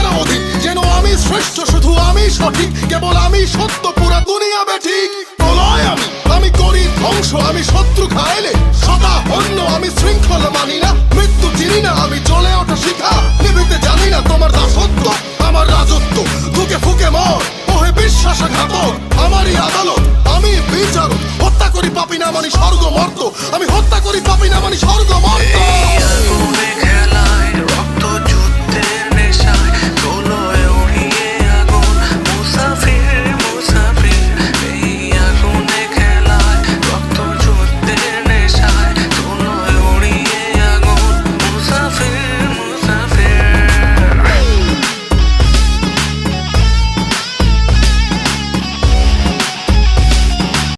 না অধিক, যেন আমি শ্রেষ্ঠ, শুধু আমি সঠিক, কেবল আমি সত্য, পুরা দুনিয়া বেঠিক। প্রলয় আমি করি ধ্বংস, আমি শত্রু খাইলে সদা অন্য, আমি শৃঙ্খলা মানি না, মৃত্যু চিনি না, আমি জ্বলে ওঠা শিখা, নিভিতে জানি না তোমার দাসত্ব, আমার রাজত্ব, ধুকে ফুকে মর, ওহে বিশ্বাসঘাতক, আমারই আদালত, আমি বিচারক, হত্যা করি পাপি না মানি স্বর্গ মর্ত, আমি হত্যা করি পাপি না মানি স্বর্গ মর্ত।